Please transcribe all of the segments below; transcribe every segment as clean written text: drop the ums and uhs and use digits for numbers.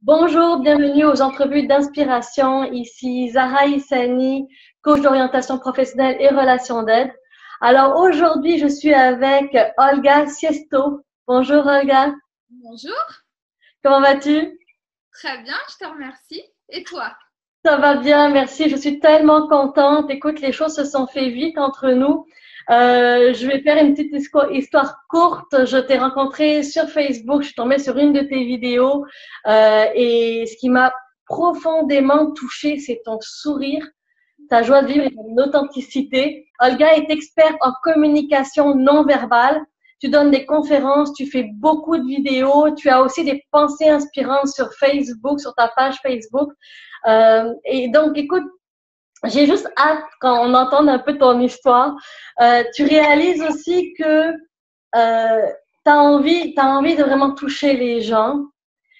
Bonjour, bienvenue aux entrevues d'inspiration. Ici Zahra Issani, coach d'orientation professionnelle et relations d'aide. Alors aujourd'hui, je suis avec Olga Siesto. Bonjour Olga, Bonjour, comment vas-tu? très bien, je te remercie. Et toi? Ça va bien, merci. Je suis tellement contente. Écoute, les choses se sont fait vite entre nous. Je vais faire une petite histoire courte. Je t'ai rencontré sur Facebook. Je suis tombée sur une de tes vidéos. Et ce qui m'a profondément touchée, c'est ton sourire, ta joie de vivre et ton authenticité. Olga est experte en communication non verbale. Tu donnes des conférences, tu fais beaucoup de vidéos, tu as aussi des pensées inspirantes sur Facebook, sur ta page Facebook. Et donc, écoute, j'ai juste hâte quand on entende un peu ton histoire. Tu réalises aussi que t'as envie de vraiment toucher les gens,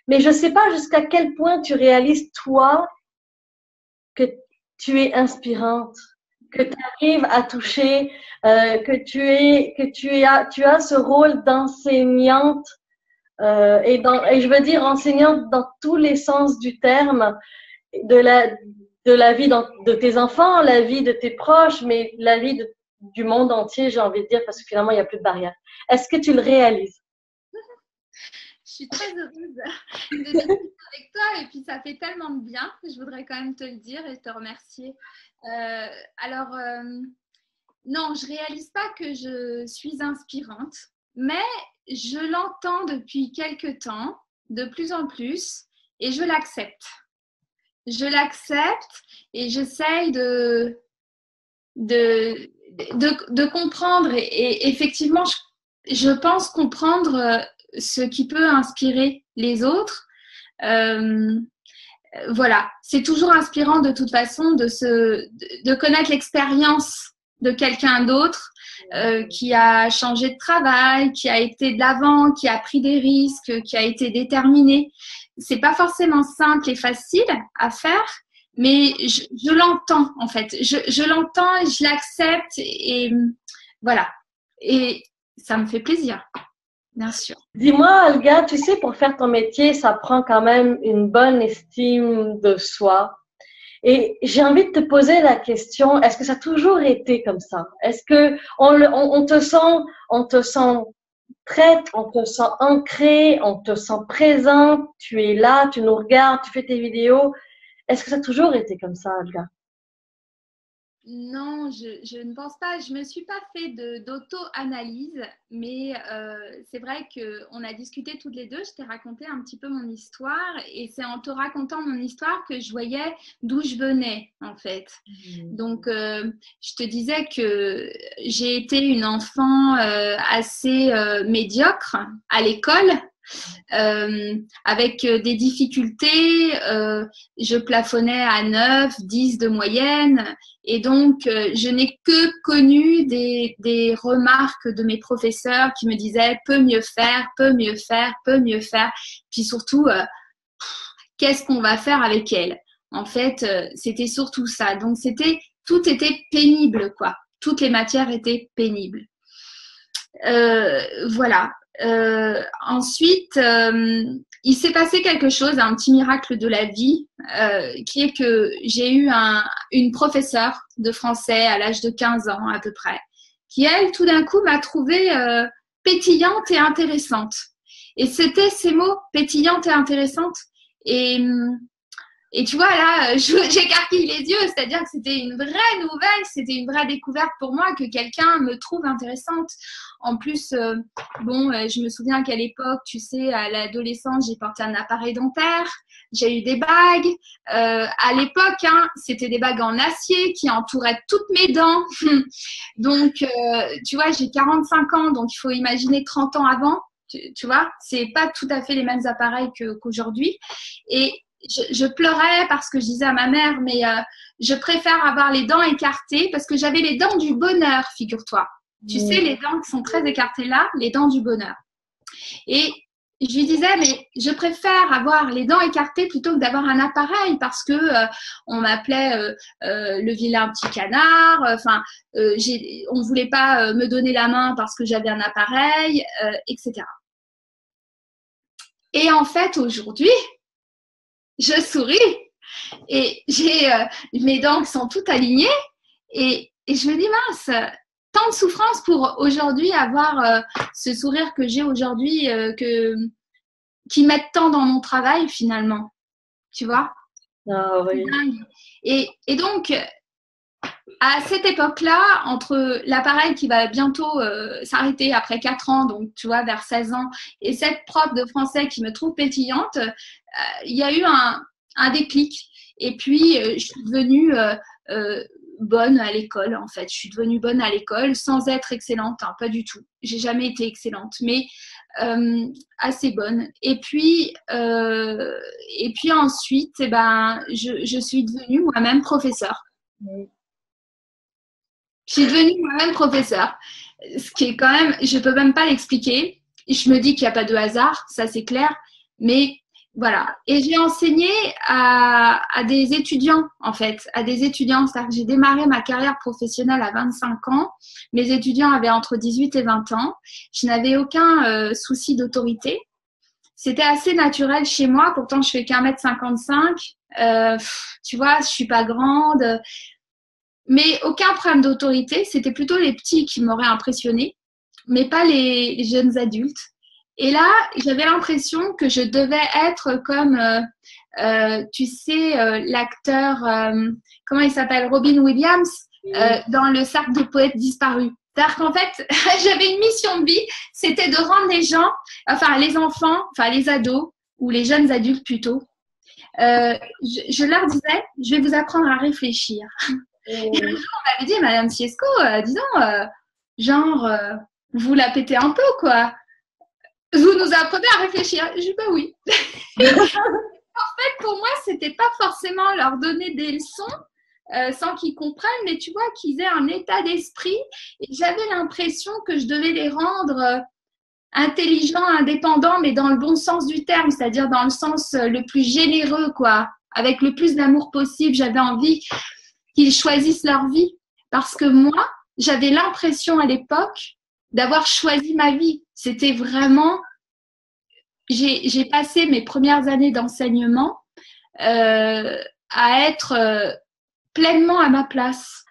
mais je sais pas jusqu'à quel point tu réalises toi que tu es inspirante, que tu arrives à toucher, tu as ce rôle d'enseignante et je veux dire enseignante dans tous les sens du terme de la vie de tes enfants, la vie de tes proches, mais la vie du monde entier, j'ai envie de dire, parce que finalement, il n'y a plus de barrière. Est-ce que tu le réalises? Je suis très heureuse de discuter avec toi et puis ça fait tellement de bien. Je voudrais quand même te le dire et te remercier. Euh, alors, non, je réalise pas que je suis inspirante, mais je l'entends depuis quelque temps, de plus en plus, et je l'accepte. Je l'accepte et j'essaye de, de comprendre et effectivement, je pense comprendre ce qui peut inspirer les autres. Euh, voilà, c'est toujours inspirant de toute façon de connaître l'expérience de quelqu'un d'autre qui a changé de travail, qui a été de l'avant, qui a pris des risques, qui a été déterminé. C'est pas forcément simple et facile à faire, mais je l'entends en fait. Je l'entends et je l'accepte et voilà. Et ça me fait plaisir, bien sûr. Dis-moi, Olga, tu sais, pour faire ton métier, ça prend quand même une bonne estime de soi. Et j'ai envie de te poser la question, est-ce que ça a toujours été comme ça? Est-ce que on te sent prête, on te sent ancrée, on te sent présente, tu es là, tu nous regardes, tu fais tes vidéos. Est-ce que ça a toujours été comme ça, Olga? Non, je ne pense pas. Je me suis pas fait d'auto-analyse, mais c'est vrai qu'on a discuté toutes les deux. Je t'ai raconté un petit peu mon histoire et c'est en te racontant mon histoire que je voyais d'où je venais en fait. Donc, je te disais que j'ai été une enfant assez médiocre à l'école. Avec des difficultés, je plafonnais à 9, 10 de moyenne et donc je n'ai que connu des remarques de mes professeurs qui me disaient peut mieux faire, peut mieux faire, peut mieux faire, puis surtout qu'est-ce qu'on va faire avec elle. En fait, c'était surtout ça. Donc tout était pénible quoi. Toutes les matières étaient pénibles. Voilà. Ensuite, il s'est passé quelque chose, un petit miracle de la vie, qui est que j'ai eu une professeure de français à l'âge de 15 ans à peu près, qui elle, tout d'un coup, m'a trouvée pétillante et intéressante. Et c'était ces mots, pétillante et intéressante. Et et tu vois, là, j'écarquille les yeux, c'est-à-dire que c'était une vraie nouvelle, c'était une vraie découverte pour moi que quelqu'un me trouve intéressante. En plus, je me souviens qu'à l'époque, tu sais, à l'adolescence, j'ai porté un appareil dentaire, j'ai eu des bagues. À l'époque, hein, c'était des bagues en acier qui entouraient toutes mes dents. Donc, tu vois, j'ai 45 ans, donc il faut imaginer 30 ans avant. Tu vois, c'est pas tout à fait les mêmes appareils qu'aujourd'hui. Et je pleurais parce que je disais à ma mère, mais je préfère avoir les dents écartées parce que j'avais les dents du bonheur, figure-toi. Tu sais, les dents qui sont très écartées là, les dents du bonheur. Et je lui disais, mais je préfère avoir les dents écartées plutôt que d'avoir un appareil parce que on m'appelait le vilain petit canard. Enfin, on voulait pas me donner la main parce que j'avais un appareil, etc. Et en fait, aujourd'hui, je souris et j'ai mes dents qui sont toutes alignées et je me dis mince, tant de souffrance pour aujourd'hui avoir ce sourire que j'ai aujourd'hui qui m'aide tant dans mon travail finalement, tu vois. Ah oui. Et donc, à cette époque-là, entre l'appareil qui va bientôt s'arrêter après 4 ans, donc tu vois, vers 16 ans, et cette prof de français qui me trouve pétillante, il y a eu un déclic. Et puis, je suis devenue bonne à l'école, en fait. Je suis devenue bonne à l'école sans être excellente, hein, pas du tout. J'ai jamais été excellente, mais assez bonne. Et puis ensuite, eh ben, je suis devenue moi-même professeure. Je suis devenue moi-même professeure, ce qui est quand même, je peux même pas l'expliquer. Je me dis qu'il n'y a pas de hasard, ça c'est clair, mais voilà. Et j'ai enseigné à des étudiants, en fait, à des étudiants. C'est-à-dire que j'ai démarré ma carrière professionnelle à 25 ans. Mes étudiants avaient entre 18 et 20 ans. Je n'avais aucun souci d'autorité. C'était assez naturel chez moi. Pourtant, je fais qu'1,55 m. Tu vois, je suis pas grande. Mais aucun problème d'autorité, c'était plutôt les petits qui m'auraient impressionnée, mais pas les jeunes adultes. Et là, j'avais l'impression que je devais être comme, tu sais, l'acteur, comment il s'appelle, Robin Williams, dans Le Cercle de poètes disparus. C'est-à-dire qu'en fait, j'avais une mission de vie, c'était de rendre les gens, enfin les enfants, enfin les ados, ou les jeunes adultes plutôt, je leur disais, je vais vous apprendre à réfléchir. Et un jour, on m'avait dit, Madame Siesco, vous la pétez un peu, quoi. Vous nous apprenez à réfléchir. Je dis, bah oui. En fait, pour moi, c'était pas forcément leur donner des leçons sans qu'ils comprennent, mais tu vois, qu'ils aient un état d'esprit. Et j'avais l'impression que je devais les rendre intelligents, indépendants, mais dans le bon sens du terme, c'est-à-dire dans le sens le plus généreux, quoi, avec le plus d'amour possible. J'avais envie qu'ils choisissent leur vie. Parce que moi, j'avais l'impression à l'époque d'avoir choisi ma vie. C'était vraiment... J'ai passé mes premières années d'enseignement à être pleinement à ma place.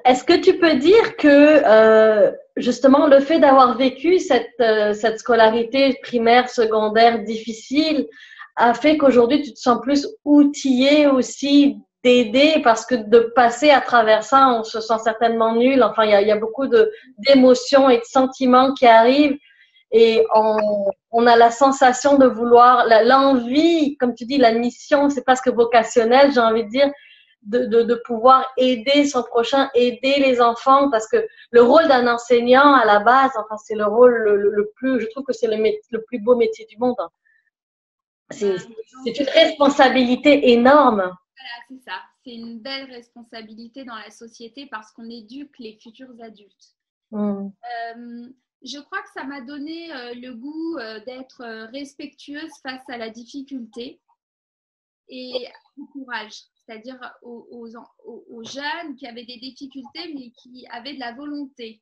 Est-ce que tu peux dire que justement le fait d'avoir vécu cette scolarité primaire, secondaire difficile a fait qu'aujourd'hui tu te sens plus outillée aussi d'aider, parce que de passer à travers ça, on se sent certainement nul. Enfin, il y a beaucoup d'émotions et de sentiments qui arrivent et on a la sensation de vouloir, l'envie, comme tu dis, la mission, c'est presque vocationnel, j'ai envie de dire, de pouvoir aider son prochain, aider les enfants, parce que le rôle d'un enseignant à la base, enfin, c'est le rôle le plus, je trouve que c'est le plus beau métier du monde. C'est une responsabilité énorme. Voilà, c'est ça. C'est une belle responsabilité dans la société parce qu'on éduque les futurs adultes. Je crois que ça m'a donné le goût d'être respectueuse face à la difficulté et au courage, c'est-à-dire aux jeunes qui avaient des difficultés mais qui avaient de la volonté.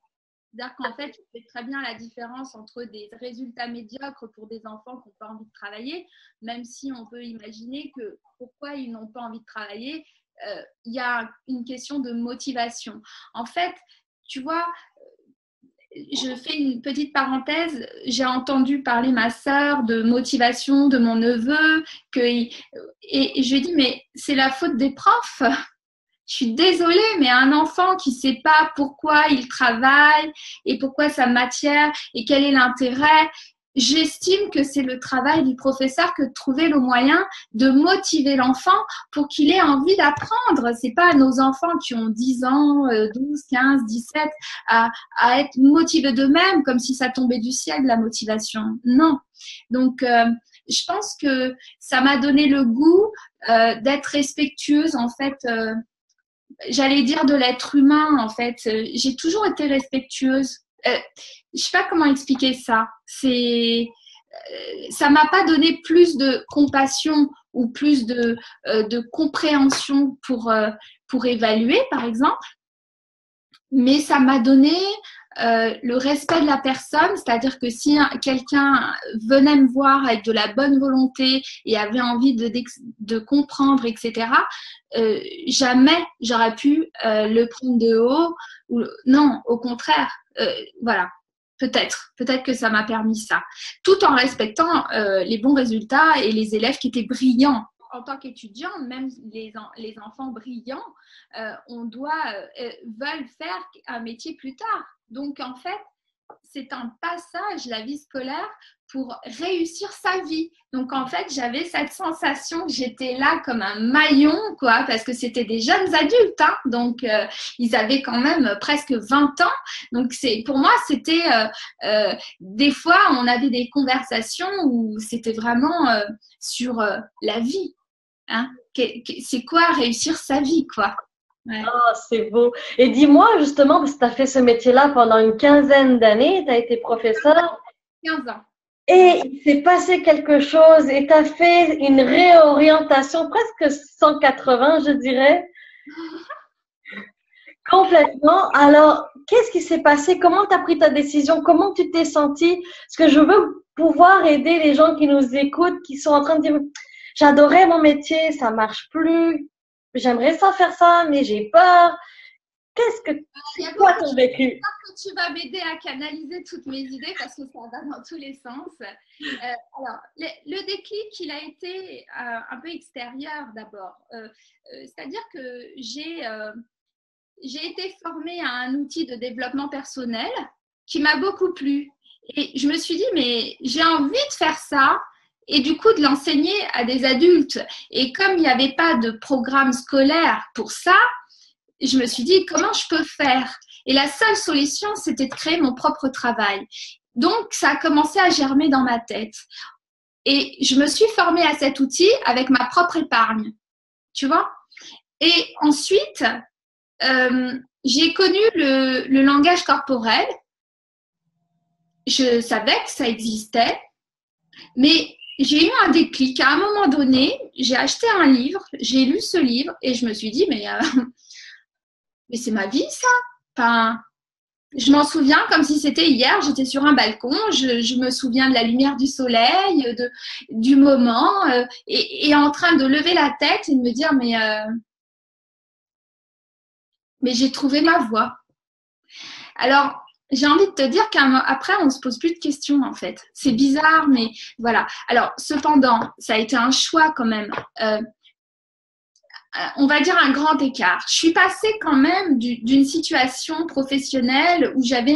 C'est-à-dire qu'en fait, on fait très bien la différence entre des résultats médiocres pour des enfants qui n'ont pas envie de travailler, même si on peut imaginer que pourquoi ils n'ont pas envie de travailler, il y a une question de motivation. En fait, tu vois, je fais une petite parenthèse, j'ai entendu parler ma sœur de motivation de mon neveu, et je lui ai dit, mais c'est la faute des profs. Je suis désolée, mais un enfant qui ne sait pas pourquoi il travaille et pourquoi sa matière et quel est l'intérêt, j'estime que c'est le travail du professeur que de trouver le moyen de motiver l'enfant pour qu'il ait envie d'apprendre. Ce n'est pas à nos enfants qui ont 10 ans, 12, 15, 17 à être motivés d'eux-mêmes comme si ça tombait du ciel, la motivation. Non. Donc, je pense que ça m'a donné le goût d'être respectueuse, en fait, j'allais dire de l'être humain, en fait. J'ai toujours été respectueuse. Je sais pas comment expliquer ça. Ça m'a pas donné plus de compassion ou plus de compréhension pour évaluer, par exemple. Mais ça m'a donné le respect de la personne, c'est-à-dire que si quelqu'un venait me voir avec de la bonne volonté et avait envie de comprendre, etc., jamais j'aurais pu le prendre de haut. Non, au contraire, voilà. Peut-être que ça m'a permis ça, tout en respectant les bons résultats et les élèves qui étaient brillants. En tant qu'étudiant, même les enfants brillants, veulent faire un métier plus tard. Donc, en fait, c'est un passage, la vie scolaire, pour réussir sa vie. Donc, en fait, j'avais cette sensation que j'étais là comme un maillon, quoi, parce que c'était des jeunes adultes, hein, donc ils avaient quand même presque 20 ans. Donc, pour moi, c'était… des fois, on avait des conversations où c'était vraiment sur la vie. Hein, c'est quoi réussir sa vie, quoi. Ouais. Oh, c'est beau. Et dis-moi, justement, parce que tu as fait ce métier-là pendant une quinzaine d'années, tu as été professeur. 15 ans. Et il s'est passé quelque chose et tu as fait une réorientation presque 180, je dirais. Complètement. Alors, qu'est-ce qui s'est passé? Comment tu as pris ta décision? Comment tu t'es sentie? Parce que je veux pouvoir aider les gens qui nous écoutent, qui sont en train de dire « J'adorais mon métier, ça marche plus. J'aimerais ça faire ça, mais j'ai peur. » C'est quoi ton vécu? Que tu vas m'aider à canaliser toutes mes idées parce que ça va dans tous les sens. Alors, le déclic, il a été un peu extérieur d'abord. C'est-à-dire que j'ai été formée à un outil de développement personnel qui m'a beaucoup plu. Et je me suis dit, mais j'ai envie de faire ça. Et du coup, de l'enseigner à des adultes. Et comme il n'y avait pas de programme scolaire pour ça, je me suis dit, comment je peux faire? Et la seule solution, c'était de créer mon propre travail. Donc, ça a commencé à germer dans ma tête. Et je me suis formée à cet outil avec ma propre épargne. Tu vois? Et ensuite, j'ai connu le langage corporel. Je savais que ça existait. Mais j'ai eu un déclic. À un moment donné, j'ai acheté un livre, j'ai lu ce livre et je me suis dit, mais c'est ma vie, ça. Enfin, je m'en souviens comme si c'était hier. J'étais sur un balcon. Je me souviens de la lumière du soleil, du moment, et en train de lever la tête et de me dire, mais j'ai trouvé ma voie. Alors, j'ai envie de te dire qu'après, on ne se pose plus de questions, en fait. C'est bizarre, mais voilà. Alors, cependant, ça a été un choix quand même. On va dire un grand écart. Je suis passée quand même d'une situation professionnelle où j'avais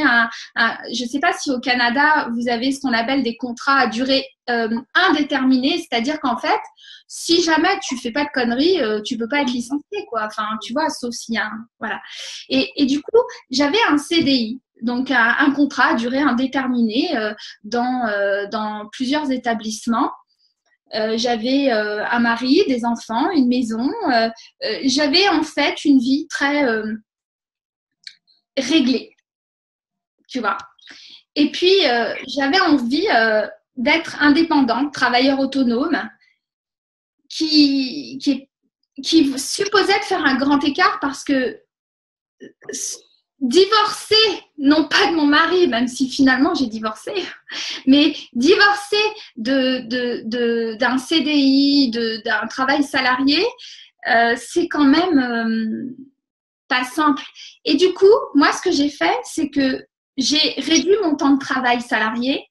je ne sais pas si au Canada, vous avez ce qu'on appelle des contrats à durée indéterminée, c'est-à-dire qu'en fait, si jamais tu fais pas de conneries, tu peux pas être licencié, quoi. Enfin, tu vois, sauf s'il y a voilà. Et du coup, j'avais un CDI. Donc, un contrat à durée indéterminée dans plusieurs établissements. J'avais un mari, des enfants, une maison. J'avais en fait une vie très réglée, tu vois. Et puis, j'avais envie d'être indépendante, travailleur autonome, qui supposait de faire un grand écart parce que divorcer, non pas de mon mari, même si finalement j'ai divorcé, mais divorcer d'un CDI, d'un travail salarié, c'est quand même pas simple. Et du coup, moi, ce que j'ai fait, c'est que j'ai réduit mon temps de travail salarié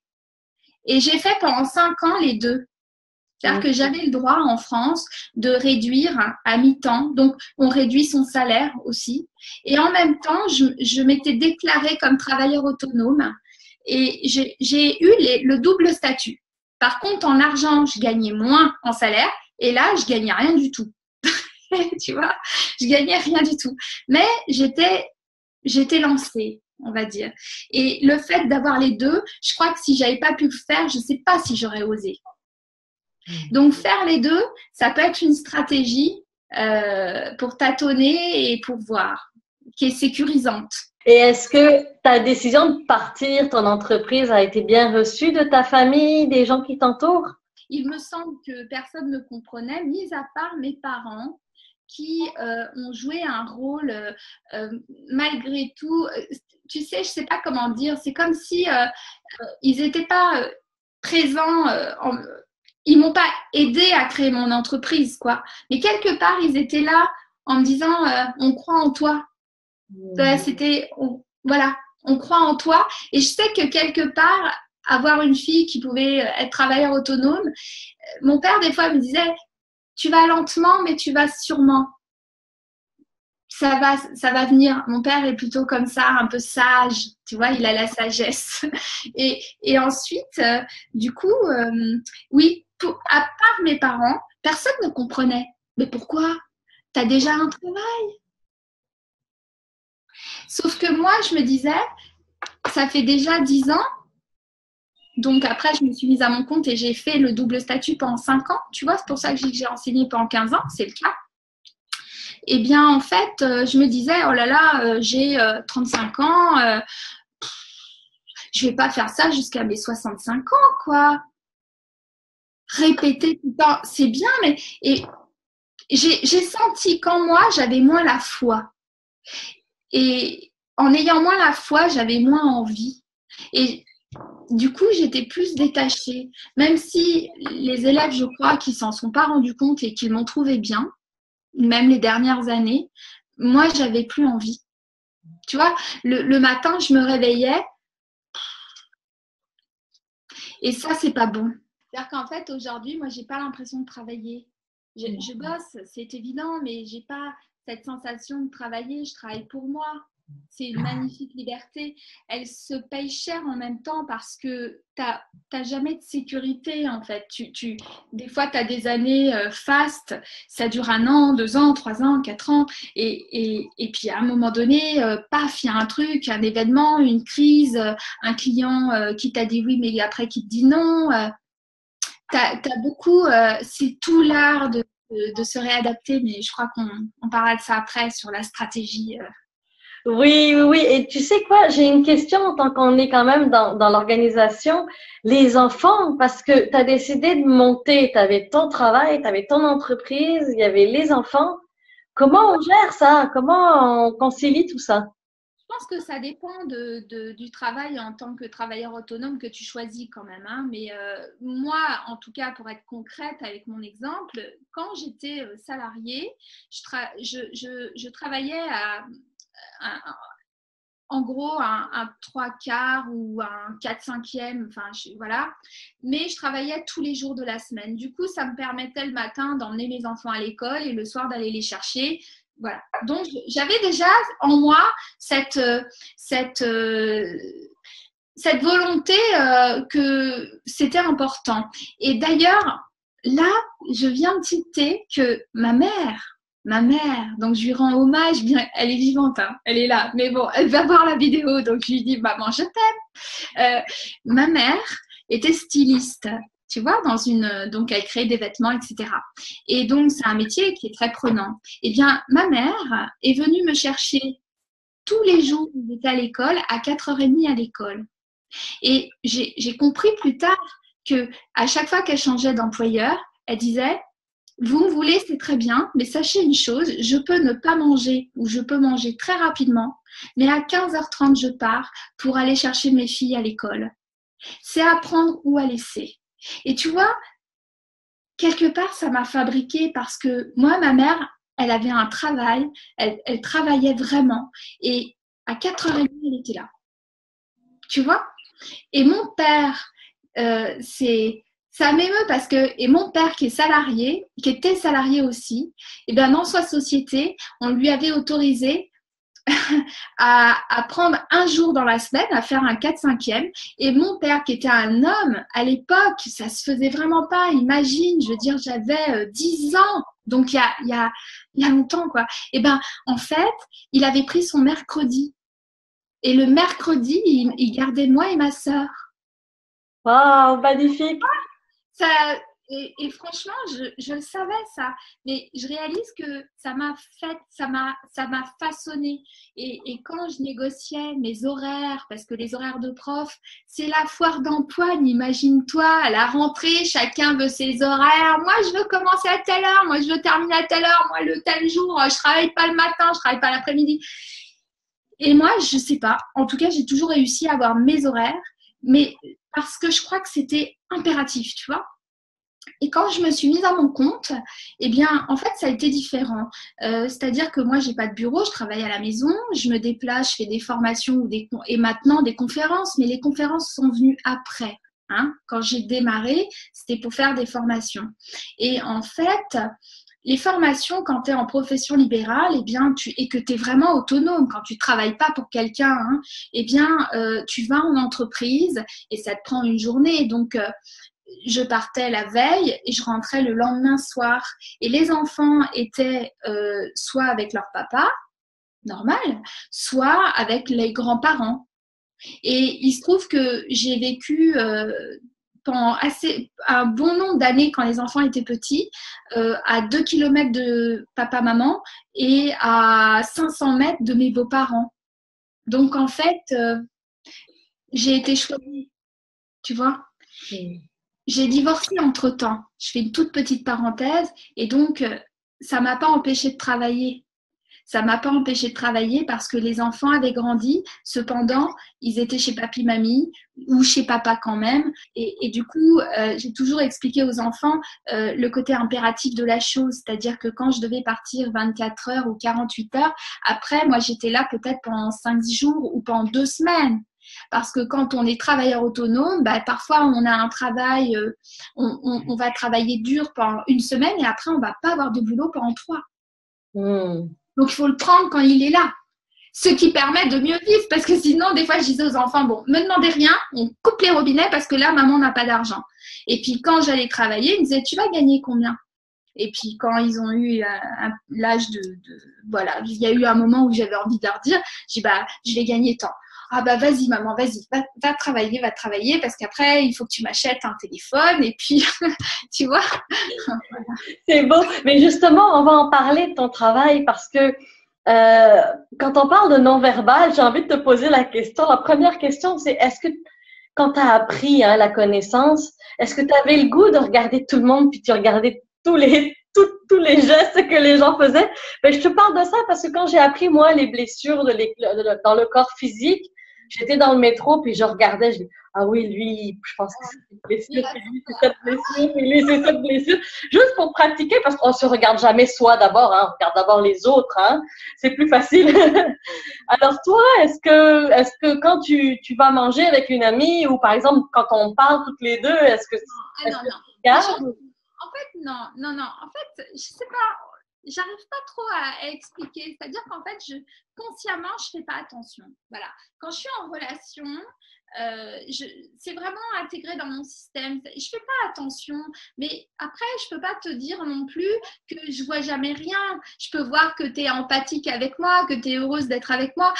et j'ai fait pendant 5 ans les deux. C'est-à-dire que j'avais le droit en France de réduire à mi-temps. Donc, on réduit son salaire aussi. Et en même temps, je m'étais déclarée comme travailleur autonome et j'ai eu le double statut. Par contre, en argent, je gagnais moins en salaire et là, je gagnais rien du tout. Tu vois, je gagnais rien du tout. Mais j'étais lancée, on va dire. Et le fait d'avoir les deux, je crois que si j'avais pas pu le faire, je ne sais pas si j'aurais osé. Donc, faire les deux, ça peut être une stratégie pour tâtonner et pour voir, qui est sécurisante. Et est-ce que ta décision de partir, ton entreprise a été bien reçue de ta famille, des gens qui t'entourent? Il me semble que personne ne comprenait, mis à part mes parents qui ont joué un rôle malgré tout. Tu sais, je sais pas comment dire. C'est comme si ils n'étaient pas présents. Ils m'ont pas aidé à créer mon entreprise, quoi. Mais quelque part, ils étaient là en me disant, on croit en toi. Voilà, on croit en toi. Et je sais que quelque part, avoir une fille qui pouvait être travailleur autonome, mon père, des fois, me disait, tu vas lentement, mais tu vas sûrement. Ça va venir. Mon père est plutôt comme ça, un peu sage, tu vois, il a la sagesse. Et ensuite, du coup, oui, à part mes parents, personne ne comprenait. Mais pourquoi? Tu as déjà un travail. Sauf que moi, je me disais, ça fait déjà 10 ans. Donc après, je me suis mise à mon compte et j'ai fait le double statut pendant 5 ans. Tu vois, c'est pour ça que j'ai enseigné pendant 15 ans, c'est le cas. Eh bien, en fait, je me disais, oh là là, j'ai 35 ans, je vais pas faire ça jusqu'à mes 65 ans, quoi. Répéter tout le temps, c'est bien, mais et j'ai senti qu'en moi, j'avais moins la foi. Et en ayant moins la foi, j'avais moins envie. Et du coup, j'étais plus détachée. Même si les élèves, je crois, qui s'en sont pas rendus compte et qu'ils m'ont trouvé bien, même les dernières années, moi, j'avais plus envie. Tu vois, le matin, je me réveillais et ça, c'est pas bon. C'est-à-dire qu'en fait, aujourd'hui, moi, j'ai pas l'impression de travailler. Je bosse, c'est évident, mais j'ai pas cette sensation de travailler. Je travaille pour moi. C'est une magnifique liberté. Elle se paye cher en même temps parce que tu n'as jamais de sécurité, en fait. Des fois, tu as des années fastes, ça dure 1 an, 2 ans, 3 ans, 4 ans. Et puis, à un moment donné, paf, il y a un truc, un événement, une crise, un client qui t'a dit oui, mais après qui te dit non. T'as beaucoup, c'est tout l'art de se réadapter, mais je crois qu'on parlera de ça après sur la stratégie. Oui, oui, oui. Et tu sais quoi, j'ai une question tant qu'on est quand même dans l'organisation. Les enfants, parce que tu as décidé de monter, tu avais ton travail, tu avais ton entreprise, il y avait les enfants. Comment on gère ça? Comment on concilie tout ça? Je pense que ça dépend du travail en tant que travailleur autonome que tu choisis quand même, hein. Mais moi, en tout cas, pour être concrète avec mon exemple, quand j'étais salariée, je travaillais en gros un 3/4 ou un 4/5e, enfin voilà. Mais je travaillais tous les jours de la semaine. Du coup, ça me permettait le matin d'emmener mes enfants à l'école et le soir d'aller les chercher. Voilà. Donc, j'avais déjà en moi cette volonté que c'était important. Et d'ailleurs, là, je viens de citer que ma mère, donc je lui rends hommage, bien, elle est vivante, hein, elle est là, mais bon, elle va voir la vidéo, donc je lui dis, maman, je t'aime. Ma mère était styliste, tu vois, donc elle crée des vêtements, etc. Et donc, c'est un métier qui est très prenant. Eh bien, ma mère est venue me chercher tous les jours où j'étais à l'école, à 4h30 à l'école. Et j'ai compris plus tard que à chaque fois qu'elle changeait d'employeur, elle disait, vous me voulez, c'est très bien, mais sachez une chose, je peux ne pas manger ou je peux manger très rapidement, mais à 15h30, je pars pour aller chercher mes filles à l'école. C'est à prendre ou à laisser. Et tu vois, quelque part, ça m'a fabriqué parce que moi, ma mère, elle avait un travail, elle travaillait vraiment. Et à 4h30, elle était là. Tu vois? Et mon père, ça m'émeut parce que, et mon père qui est salarié, qui était salarié aussi, et bien dans sa société, on lui avait autorisé à prendre un jour dans la semaine, à faire un 4/5e. Et mon père, qui était un homme, à l'époque, ça se faisait vraiment pas. Imagine, je veux dire, j'avais 10 ans. Donc, il y a longtemps, quoi. Et ben, en fait, il avait pris son mercredi. Et le mercredi, il gardait moi et ma sœur. Waouh, magnifique! Ça, Et franchement, je le savais ça, mais je réalise que ça m'a façonné. Et quand je négociais mes horaires, parce que les horaires de prof, c'est la foire d'empoigne, imagine-toi, à la rentrée, chacun veut ses horaires. Moi, je veux commencer à telle heure, moi, je veux terminer à telle heure, moi, le tel jour, je travaille pas le matin, je travaille pas l'après-midi. Et moi, je sais pas. En tout cas, j'ai toujours réussi à avoir mes horaires, mais parce que je crois que c'était impératif, tu vois. Et quand je me suis mise à mon compte, eh bien, en fait, ça a été différent. C'est-à-dire que moi, j'ai pas de bureau, je travaille à la maison, je me déplace, je fais des formations et maintenant des conférences, mais les conférences sont venues après. Hein. Quand j'ai démarré, c'était pour faire des formations. Et en fait, les formations, quand tu es en profession libérale, eh bien, et que tu es vraiment autonome, quand tu ne travailles pas pour quelqu'un, hein, eh bien, tu vas en entreprise et ça te prend une journée. Donc, je partais la veille et je rentrais le lendemain soir. Et les enfants étaient soit avec leur papa, normal, soit avec les grands-parents. Et il se trouve que j'ai vécu pendant un bon nombre d'années quand les enfants étaient petits, à 2 kilomètres de papa-maman et à 500 mètres de mes beaux-parents. Donc en fait, j'ai été choisie, tu vois. J'ai divorcé entre-temps. Je fais une toute petite parenthèse et donc ça m'a pas empêché de travailler. Ça m'a pas empêché de travailler parce que les enfants avaient grandi. Cependant, ils étaient chez papy, mamie ou chez papa quand même. Et du coup, j'ai toujours expliqué aux enfants le côté impératif de la chose. C'est-à-dire que quand je devais partir 24 heures ou 48 heures, après, moi, j'étais là peut-être pendant 5 jours ou pendant 2 semaines. Parce que quand on est travailleur autonome, bah, parfois on a un travail, on va travailler dur pendant 1 semaine et après on va pas avoir de boulot pendant 3. Donc il faut le prendre quand il est là. Ce qui permet de mieux vivre parce que sinon des fois je disais aux enfants, bon, me demandez rien, on coupe les robinets parce que là maman n'a pas d'argent. Et puis quand j'allais travailler, ils me disaient, tu vas gagner combien? Et puis quand ils ont eu l'âge voilà, il y a eu un moment où j'avais envie de leur dire, j'ai dit, bah je vais gagner tant. Ah bah vas-y maman, vas-y, va travailler parce qu'après il faut que tu m'achètes un téléphone et puis tu vois. C'est beau, mais justement on va en parler de ton travail parce que quand on parle de non-verbal, j'ai envie de te poser la question. La première question, c'est est-ce que quand tu as appris la connaissance, est-ce que tu avais le goût de regarder tout le monde puis tu regardais tous les gestes que les gens faisaient? Ben, je te parle de ça parce que quand j'ai appris, moi, les blessures dans le corps physique, j'étais dans le métro puis je regardais, je dis, ah oui, lui, je pense que c'est cette blessure, puis lui, c'est cette blessure, puis lui, c'est cette blessure. Juste pour pratiquer parce qu'on se regarde jamais soi d'abord, hein, on regarde d'abord les autres, hein. C'est plus facile. Alors toi, est-ce que quand tu vas manger avec une amie ou par exemple quand on parle toutes les deux, est-ce que Non. tu regardes? En fait, non. En fait, je sais pas, j'arrive pas trop à expliquer. C'est-à-dire qu'en fait, consciemment, je fais pas attention. Voilà. Quand je suis en relation, c'est vraiment intégré dans mon système. Je fais pas attention, mais après, je peux pas te dire non plus que je vois jamais rien. Je peux voir que tu es empathique avec moi, que tu es heureuse d'être avec moi.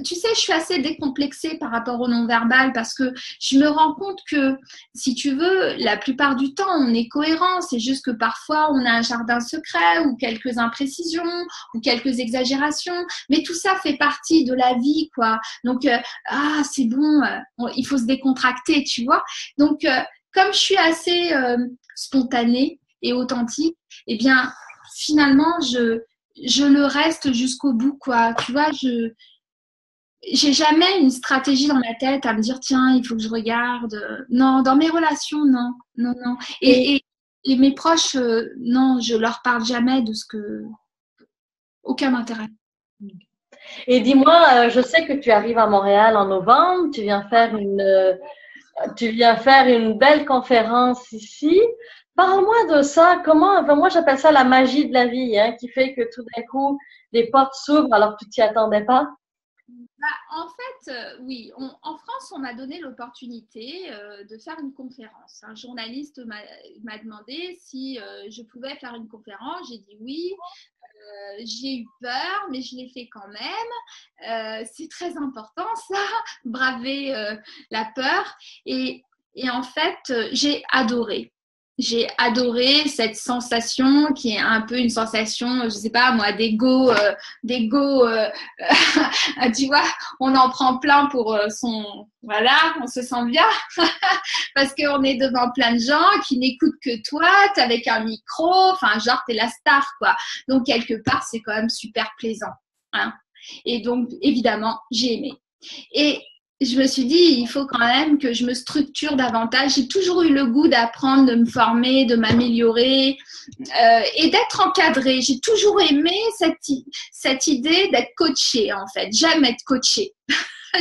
Tu sais, je suis assez décomplexée par rapport au non-verbal parce que je me rends compte que, si tu veux, la plupart du temps, on est cohérent. C'est juste que parfois, on a un jardin secret ou quelques imprécisions ou quelques exagérations. Mais tout ça fait partie de la vie, quoi. Donc, c'est bon, il faut se décontracter, tu vois. Donc, comme je suis assez spontanée et authentique, eh bien, finalement, je le reste jusqu'au bout, quoi. Tu vois, j'ai jamais une stratégie dans ma tête à me dire, tiens, il faut que je regarde. Non, dans mes relations, non. Et mes proches, non, je leur parle jamais de aucun intérêt. Et dis-moi, je sais que tu arrives à Montréal en novembre, tu viens faire une belle conférence ici. Parle-moi de ça. Moi j'appelle ça la magie de la vie, hein, qui fait que tout d'un coup, les portes s'ouvrent alors que tu t'y attendais pas. En fait, oui, en France, on m'a donné l'opportunité de faire une conférence. Un journaliste m'a demandé si je pouvais faire une conférence. J'ai dit oui. J'ai eu peur, mais je l'ai fait quand même. C'est très important, ça, braver la peur. Et en fait, j'ai adoré. j'ai adoré cette sensation qui est un peu une sensation, je sais pas moi, d'ego, tu vois, on en prend plein pour voilà, on se sent bien parce qu'on est devant plein de gens qui n'écoutent que toi, t'es avec un micro, enfin genre t'es la star quoi. Donc quelque part c'est quand même super plaisant, hein. Et donc évidemment j'ai aimé. Et je me suis dit, il faut quand même que je me structure davantage. J'ai toujours eu le goût d'apprendre, de me former, de m'améliorer et d'être encadrée. J'ai toujours aimé cette idée d'être coachée, en fait. J'aime être coachée.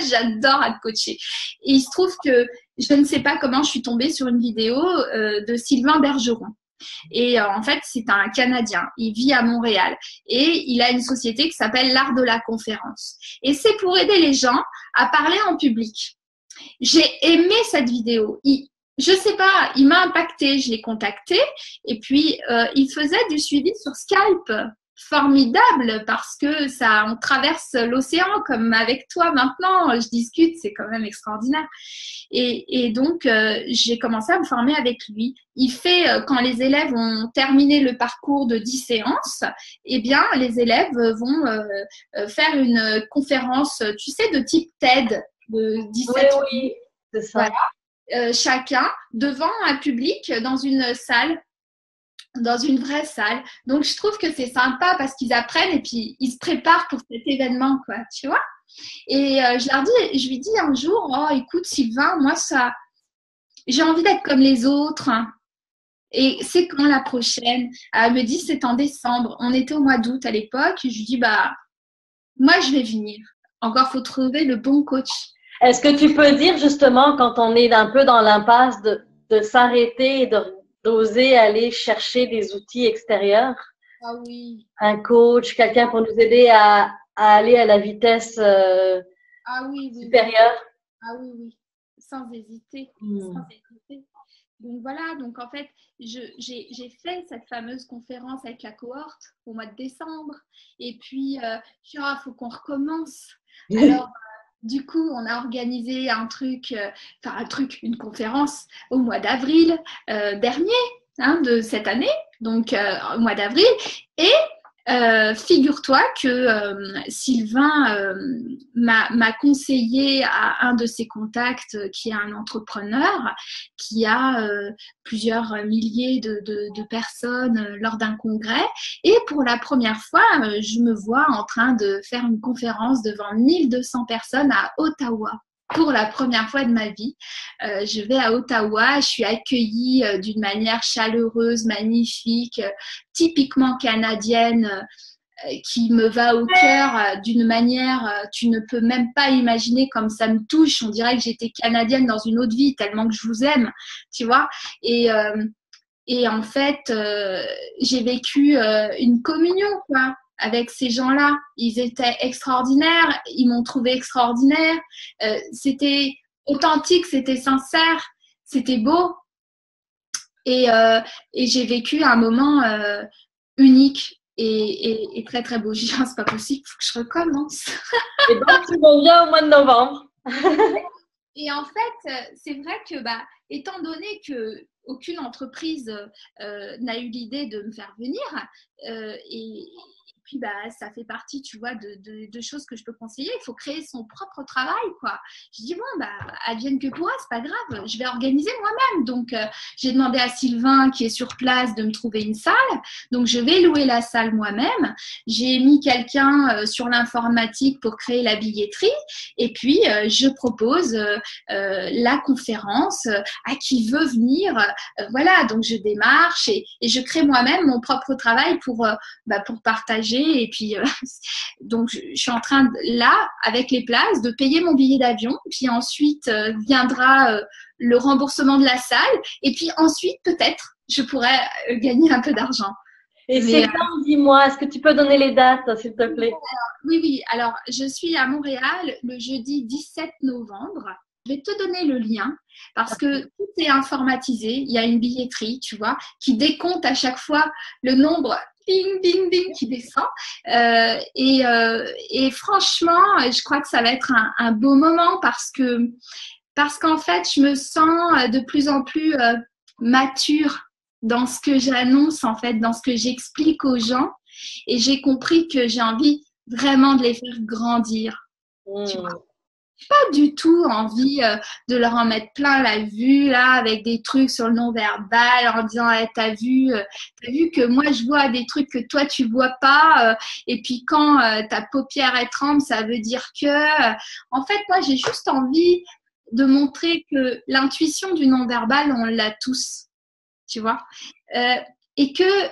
J'adore être coachée. Et il se trouve que je ne sais pas comment je suis tombée sur une vidéo de Sylvain Bergeron. Et en fait, c'est un Canadien. Il vit à Montréal et il a une société qui s'appelle l'art de la conférence. Et c'est pour aider les gens à parler en public. J'ai aimé cette vidéo. Je sais pas, il m'a impacté. Je l'ai contacté et puis il faisait du suivi sur Skype. Formidable parce que ça, on traverse l'océan comme avec toi maintenant. Je discute, c'est quand même extraordinaire. Et donc, j'ai commencé à me former avec lui. Il fait, quand les élèves ont terminé le parcours de 10 séances, eh bien, les élèves vont faire une conférence, tu sais, de type TED de 17 Oui, oui, c'est ça. Voilà. Chacun devant un public dans une salle, dans une vraie salle. Donc, je trouve que c'est sympa parce qu'ils apprennent et puis ils se préparent pour cet événement, quoi, tu vois. Et je lui dis un jour, oh, écoute, Sylvain, moi, j'ai envie d'être comme les autres. Et c'est quand la prochaine? Elle me dit, c'est en décembre. On était au mois d'août à l'époque. Je lui dis, bah, moi, je vais venir. Encore, faut trouver le bon coach. Est-ce que tu peux dire justement quand on est un peu dans l'impasse de s'arrêter et d'oser aller chercher des outils extérieurs? Ah oui. Un coach, quelqu'un pour nous aider à aller à la vitesse Ah oui, oui. supérieure? Ah oui, oui. Sans hésiter. Sans hésiter. Donc voilà, donc en fait, j'ai fait cette fameuse conférence avec la cohorte au mois de décembre. Et puis, je dis, faut qu'on recommence. Alors, du coup, on a organisé une conférence au mois d'avril dernier, hein, de cette année, donc au mois d'avril. Et figure-toi que Sylvain m'a conseillé à un de ses contacts qui est un entrepreneur qui a plusieurs milliers de personnes lors d'un congrès. Et pour la première fois, je me vois en train de faire une conférence devant 1200 personnes à Ottawa. Pour la première fois de ma vie, je vais à Ottawa, je suis accueillie d'une manière chaleureuse, magnifique, typiquement canadienne, qui me va au cœur d'une manière, tu ne peux même pas imaginer comme ça me touche. On dirait que j'étais canadienne dans une autre vie, tellement que je vous aime, tu vois. Et en fait, j'ai vécu une communion, quoi, avec ces gens-là. Ils étaient extraordinaires, ils m'ont trouvé extraordinaire. C'était authentique, c'était sincère, c'était beau. Et j'ai vécu un moment unique et très très beau. J'ai dit, c'est pas possible, il faut que je recommence. Et donc, tu reviens au mois de novembre. Et en fait, c'est vrai que, étant donné que aucune entreprise n'a eu l'idée de me faire venir, et puis ça fait partie, tu vois, de choses que je peux conseiller. Il faut créer son propre travail, quoi. Je dis bon, advienne que pourra, c'est pas grave, je vais organiser moi-même. Donc j'ai demandé à Sylvain qui est sur place de me trouver une salle. Donc je vais louer la salle moi-même. J'ai mis quelqu'un sur l'informatique pour créer la billetterie. Et puis je propose la conférence à qui veut venir. Voilà, donc je démarche et je crée moi-même mon propre travail pour partager. Et puis, donc, je suis en train, là, avec les places, de payer mon billet d'avion. Puis ensuite, viendra le remboursement de la salle. Et puis ensuite, peut-être, je pourrais gagner un peu d'argent. Et c'est quand, dis-moi, est-ce que tu peux donner les dates, s'il te plaît? Oui. Alors, je suis à Montréal le jeudi 17 novembre. Je vais te donner le lien parce que tout est informatisé. Il y a une billetterie, tu vois, qui décompte à chaque fois le nombre bing, bing, bing qui descend. Et franchement, je crois que ça va être un beau moment parce qu'en fait, je me sens de plus en plus mature dans ce que j'annonce, en fait, dans ce que j'explique aux gens. Et j'ai compris que j'ai envie vraiment de les faire grandir. Tu vois, pas du tout envie de leur en mettre plein la vue là avec des trucs sur le non-verbal en disant t'as vu que moi je vois des trucs que toi tu vois pas et puis quand ta paupière elle tremble ça veut dire que en fait moi j'ai juste envie de montrer que l'intuition du non-verbal on l'a tous, tu vois, et que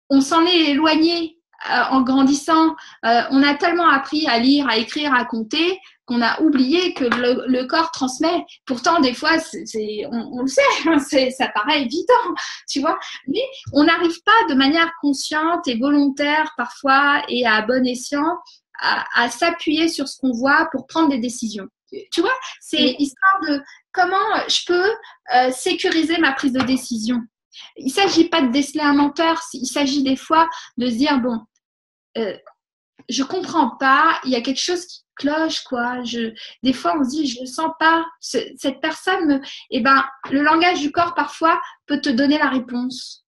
on s'en est éloigné en grandissant. On a tellement appris à lire, à écrire, à compter qu'on a oublié que le corps transmet. Pourtant, des fois, on le sait, ça paraît évident, tu vois. Mais on n'arrive pas de manière consciente et volontaire parfois et à bon escient à s'appuyer sur ce qu'on voit pour prendre des décisions. Tu vois, c'est histoire de comment je peux sécuriser ma prise de décision. Il ne s'agit pas de déceler un menteur, il s'agit des fois de se dire, bon, je comprends pas, il y a quelque chose qui cloche, quoi. Des fois, on se dit, je ne sens pas, cette personne, eh ben, le langage du corps, parfois, peut te donner la réponse.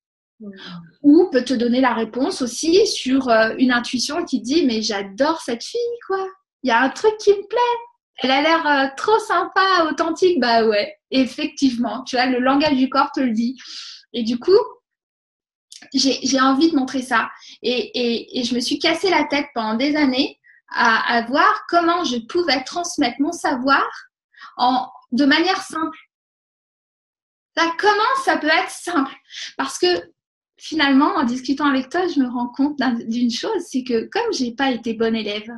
Ou peut te donner la réponse aussi sur une intuition qui dit, mais j'adore cette fille, quoi. Il y a un truc qui me plaît. Elle a l'air trop sympa, authentique. Bah ouais, effectivement, tu vois, le langage du corps te le dit. Et du coup, j'ai envie de montrer ça. Et je me suis cassé la tête pendant des années à voir comment je pouvais transmettre mon savoir de manière simple. Comment ça peut être simple? Parce que finalement, en discutant avec toi, je me rends compte d'une chose, c'est que comme j'ai pas été bonne élève,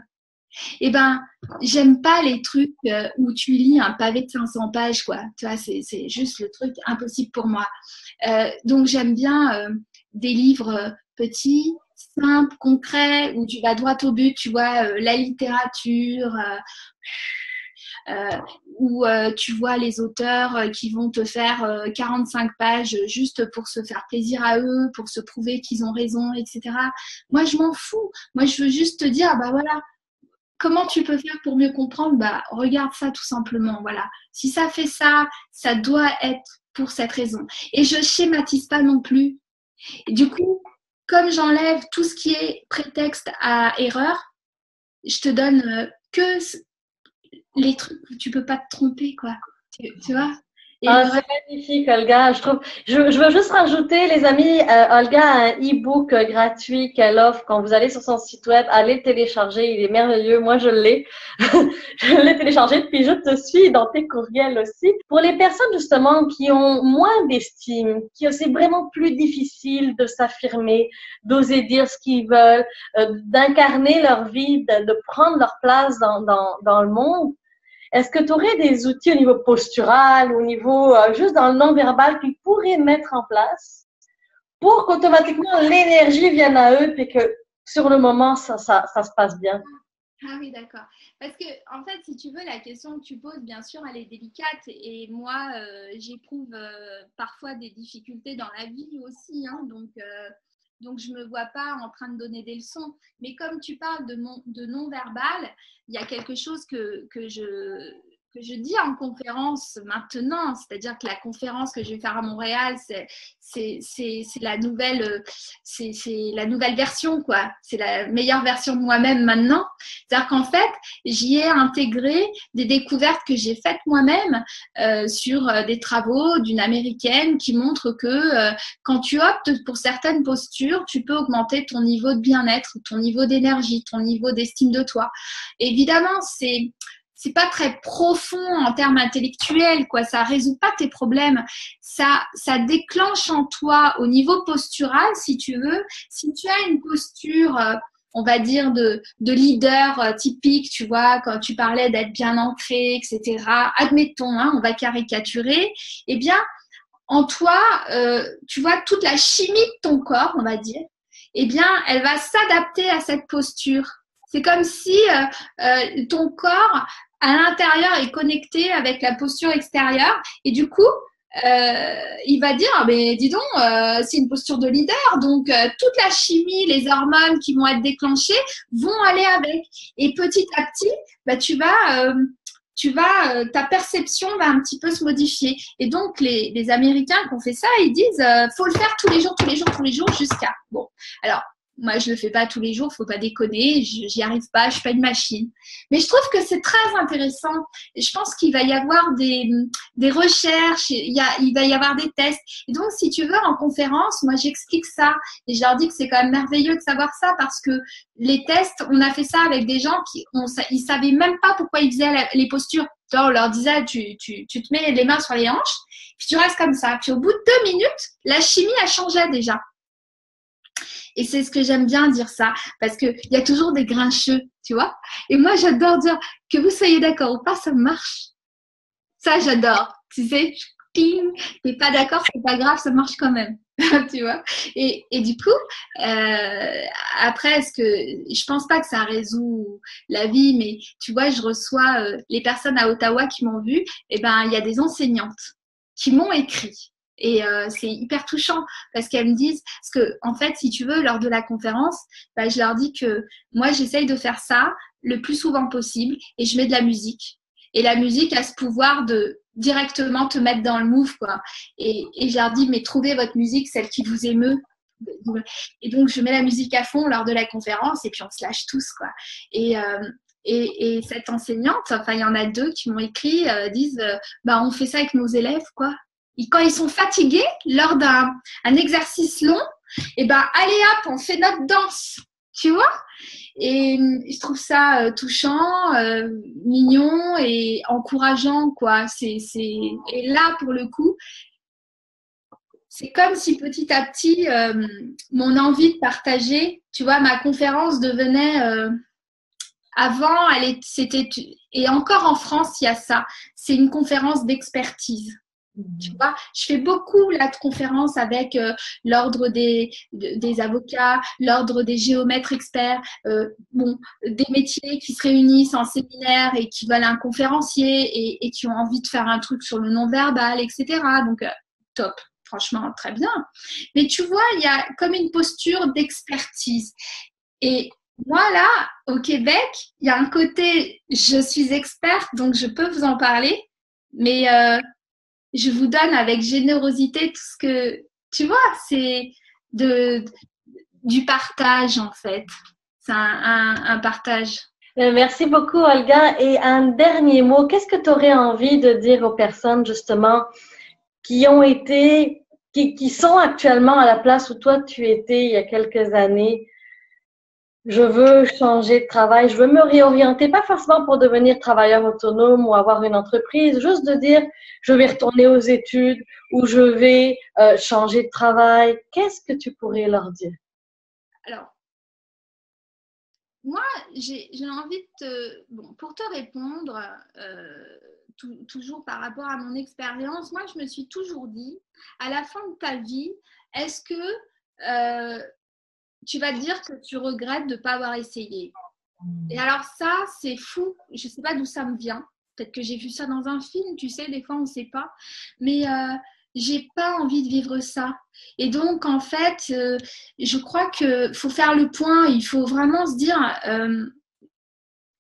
eh ben, j'aime pas les trucs où tu lis un pavé de 500 pages, quoi. Tu vois, c'est juste le truc impossible pour moi. Donc, j'aime bien des livres petits, simples, concrets, où tu vas droit au but, tu vois, la littérature, où tu vois les auteurs qui vont te faire 45 pages juste pour se faire plaisir à eux, pour se prouver qu'ils ont raison, etc. Moi, je m'en fous. Moi, je veux juste te dire, bah voilà, comment tu peux faire pour mieux comprendre? Bah, regarde ça tout simplement. Voilà. Si ça fait ça, ça doit être pour cette raison. Et je schématise pas non plus. Et du coup, comme j'enlève tout ce qui est prétexte à erreur, je te donne que les trucs où tu peux pas te tromper, quoi. Tu vois? Et c'est magnifique, Olga. Je veux juste rajouter, les amis, Olga a un e-book gratuit qu'elle offre. Quand vous allez sur son site web, allez le télécharger. Il est merveilleux. Moi, je l'ai. Je l'ai téléchargé, puis je te suis dans tes courriels aussi. Pour les personnes, justement, qui ont moins d'estime, qui c'est vraiment plus difficile de s'affirmer, d'oser dire ce qu'ils veulent, d'incarner leur vie, de prendre leur place dans le monde. Est-ce que tu aurais des outils au niveau postural, au niveau juste dans le non-verbal qu'ils pourraient mettre en place pour qu'automatiquement l'énergie vienne à eux et que sur le moment, ça se passe bien? Ah oui, d'accord. Parce que, en fait, si tu veux, la question que tu poses, bien sûr, elle est délicate. Et moi, j'éprouve parfois des difficultés dans la vie aussi. Hein, donc, je ne me vois pas en train de donner des leçons. Mais comme tu parles de non-verbal, il y a quelque chose que je dis en conférence maintenant, c'est-à-dire que la conférence que je vais faire à Montréal, c'est la nouvelle version, quoi. C'est la meilleure version de moi-même maintenant. C'est-à-dire qu'en fait, j'y ai intégré des découvertes que j'ai faites moi-même sur des travaux d'une Américaine qui montrent que quand tu optes pour certaines postures, tu peux augmenter ton niveau de bien-être, ton niveau d'énergie, ton niveau d'estime de toi. Évidemment, c'est pas très profond en termes intellectuels, quoi. Ça résout pas tes problèmes. Ça déclenche en toi au niveau postural, si tu veux. Si tu as une posture, on va dire de leader typique, tu vois, quand tu parlais d'être bien ancré, etc. Admettons, hein, on va caricaturer. Eh bien, en toi, tu vois toute la chimie de ton corps, on va dire. Eh bien, elle va s'adapter à cette posture. C'est comme si ton corps à l'intérieur est connecté avec la posture extérieure et du coup, il va dire, mais dis donc, c'est une posture de leader, donc toute la chimie, les hormones qui vont être déclenchées vont aller avec. Et petit à petit, bah, tu vas ta perception va un petit peu se modifier. Et donc, les Américains qui ont fait ça, ils disent, faut le faire tous les jours, tous les jours, tous les jours, jusqu'à. Bon, alors, moi, je le fais pas tous les jours, faut pas déconner, j'y arrive pas, je suis pas une machine. Mais je trouve que c'est très intéressant. Et je pense qu'il va y avoir des recherches, il va y avoir des tests. Et donc, si tu veux, en conférence, moi, j'explique ça. Et je leur dis que c'est quand même merveilleux de savoir ça parce que les tests, on a fait ça avec des gens ils savaient même pas pourquoi ils faisaient les postures. On leur disait, tu te mets les mains sur les hanches, puis tu restes comme ça. Puis au bout de 2 minutes, la chimie a changé déjà. Et c'est ce que j'aime bien dire ça, parce qu'il y a toujours des grincheux, tu vois. Et moi, j'adore dire que vous soyez d'accord ou pas, ça marche. Ça, j'adore. Tu sais, ping, t'es pas d'accord, c'est pas grave, ça marche quand même. Tu vois. Et du coup, après, je pense pas que ça résout la vie, mais tu vois, je reçois les personnes à Ottawa qui m'ont vue, et ben, il y a des enseignantes qui m'ont écrit. Et c'est hyper touchant parce qu'elles me disent, parce que en fait, si tu veux, lors de la conférence, bah, je leur dis que moi, j'essaye de faire ça le plus souvent possible et je mets de la musique. Et la musique a ce pouvoir de directement te mettre dans le move, quoi. Et je leur dis, mais trouvez votre musique, celle qui vous émeut. Et donc, je mets la musique à fond lors de la conférence et puis on se lâche tous, quoi. Et cette enseignante, enfin, il y en a 2 qui m'ont écrit, disent, bah, on fait ça avec nos élèves, quoi. Et quand ils sont fatigués, lors d'un exercice long, et ben, allez hop, on fait notre danse, tu vois. Et je trouve ça touchant, mignon et encourageant, quoi. Et là, pour le coup, c'est comme si petit à petit, mon envie de partager, tu vois, ma conférence devenait… avant, c'était… Et encore en France, il y a ça. C'est une conférence d'expertise. Tu vois, je fais beaucoup là de conférences avec l'ordre des avocats, l'ordre des géomètres experts, des métiers qui se réunissent en séminaire et qui veulent un conférencier et qui ont envie de faire un truc sur le non-verbal, etc. Donc, top, franchement, très bien. Mais tu vois, il y a comme une posture d'expertise. Et moi, là, au Québec, il y a un côté, je suis experte, donc je peux vous en parler, mais… je vous donne avec générosité tout ce que, tu vois, c'est du partage en fait. C'est un partage. Merci beaucoup, Olga. Et un dernier mot, qu'est-ce que tu aurais envie de dire aux personnes justement qui ont été, qui sont actuellement à la place où toi tu étais il y a quelques années? Je veux changer de travail, je veux me réorienter, pas forcément pour devenir travailleur autonome ou avoir une entreprise, juste de dire je vais retourner aux études ou je vais changer de travail. Qu'est-ce que tu pourrais leur dire? Alors, moi, j'ai envie de pour te répondre, toujours par rapport à mon expérience, moi, je me suis toujours dit, à la fin de ta vie, est-ce que tu vas te dire que tu regrettes de ne pas avoir essayé. Et alors ça, c'est fou. Je ne sais pas d'où ça me vient. Peut-être que j'ai vu ça dans un film, tu sais, des fois, on ne sait pas. Mais j'ai pas envie de vivre ça. Et donc, en fait, je crois qu'il faut faire le point. Il faut vraiment se dire,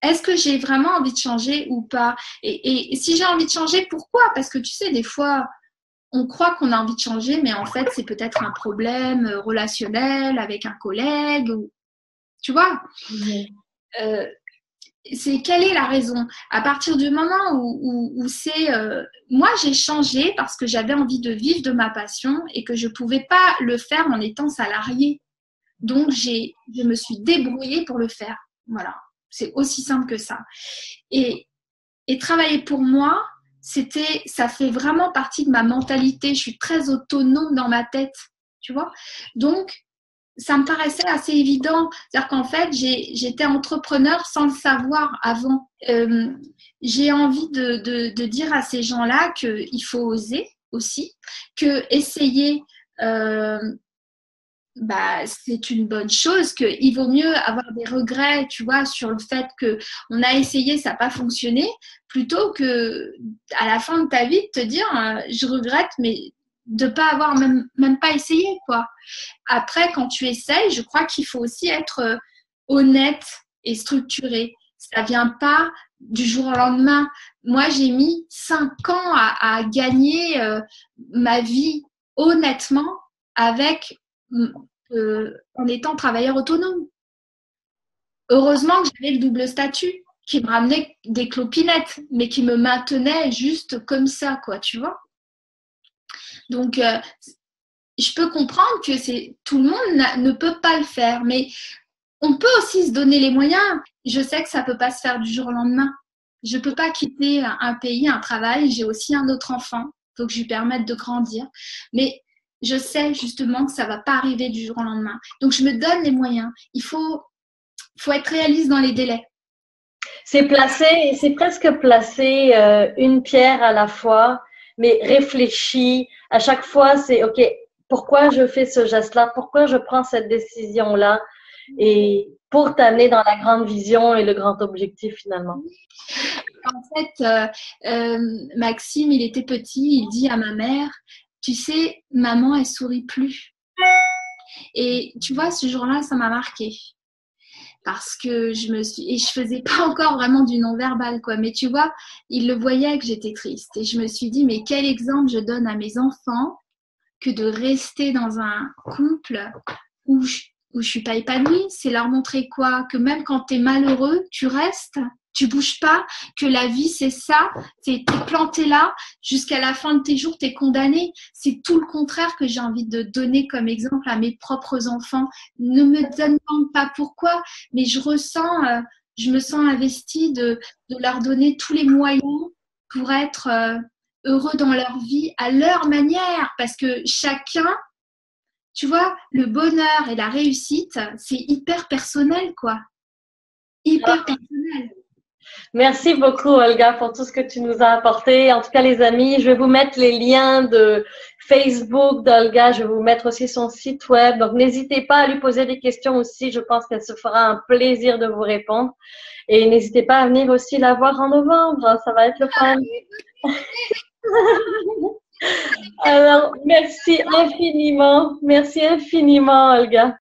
est-ce que j'ai vraiment envie de changer ou pas? Et si j'ai envie de changer, pourquoi? Parce que tu sais, des fois… on croit qu'on a envie de changer, mais en fait, c'est peut-être un problème relationnel avec un collègue. Ou… tu vois, c'est quelle est la raison? À partir du moment où c'est… moi, j'ai changé parce que j'avais envie de vivre de ma passion et que je ne pouvais pas le faire en étant salariée. Donc, je me suis débrouillée pour le faire. Voilà, c'est aussi simple que ça. Et travailler pour moi… ça fait vraiment partie de ma mentalité. Je suis très autonome dans ma tête, tu vois. Donc, ça me paraissait assez évident. C'est-à-dire qu'en fait, j'étais entrepreneur sans le savoir avant. J'ai envie de dire à ces gens-là qu'il faut oser aussi, que essayer… c'est une bonne chose, qu'il vaut mieux avoir des regrets, tu vois, sur le fait qu'on a essayé, ça n'a pas fonctionné, plutôt que à la fin de ta vie, de te dire, je regrette, mais de ne pas avoir même pas essayé, quoi. Après, quand tu essayes, je crois qu'il faut aussi être honnête et structuré. Ça ne vient pas du jour au lendemain. Moi, j'ai mis 5 ans à gagner ma vie honnêtement avec en étant travailleur autonome. Heureusement que j'avais le double statut qui me ramenait des clopinettes, mais qui me maintenait juste comme ça, quoi, tu vois. Donc, je peux comprendre que tout le monde ne peut pas le faire, mais on peut aussi se donner les moyens. Je sais que ça peut pas se faire du jour au lendemain. Je peux pas quitter un pays, un travail. J'ai aussi un autre enfant. Il faut que je lui permette de grandir. Mais je sais justement que ça va pas arriver du jour au lendemain. Donc, je me donne les moyens. Il faut être réaliste dans les délais. C'est presque placer une pierre à la fois, mais réfléchi. À chaque fois, c'est OK, pourquoi je fais ce geste-là? Pourquoi je prends cette décision-là? Et pour t'amener dans la grande vision et le grand objectif finalement. En fait, Maxime, il était petit, il dit à ma mère, tu sais, maman, elle sourit plus. Et tu vois, ce jour-là, ça m'a marqué. Parce que je faisais pas encore vraiment du non-verbal, quoi. Mais tu vois, il le voyait que j'étais triste. Et je me suis dit, mais quel exemple je donne à mes enfants que de rester dans un couple où je suis pas épanouie. C'est leur montrer quoi? Que même quand tu es malheureux, tu restes, tu bouges pas, que la vie c'est ça, t'es planté là, jusqu'à la fin de tes jours, tu es condamné. C'est tout le contraire que j'ai envie de donner comme exemple à mes propres enfants. Ne me demande pas pourquoi, mais je me sens investie de leur donner tous les moyens pour être heureux dans leur vie à leur manière, parce que chacun, tu vois, le bonheur et la réussite, c'est hyper personnel, quoi. Hyper personnel. Merci beaucoup, Olga, pour tout ce que tu nous as apporté. En tout cas, les amis, je vais vous mettre les liens de Facebook d'Olga. Je vais vous mettre aussi son site web. Donc, n'hésitez pas à lui poser des questions aussi. Je pense qu'elle se fera un plaisir de vous répondre. Et n'hésitez pas à venir aussi la voir en novembre. Ça va être le fun. Alors, merci infiniment. Merci infiniment, Olga.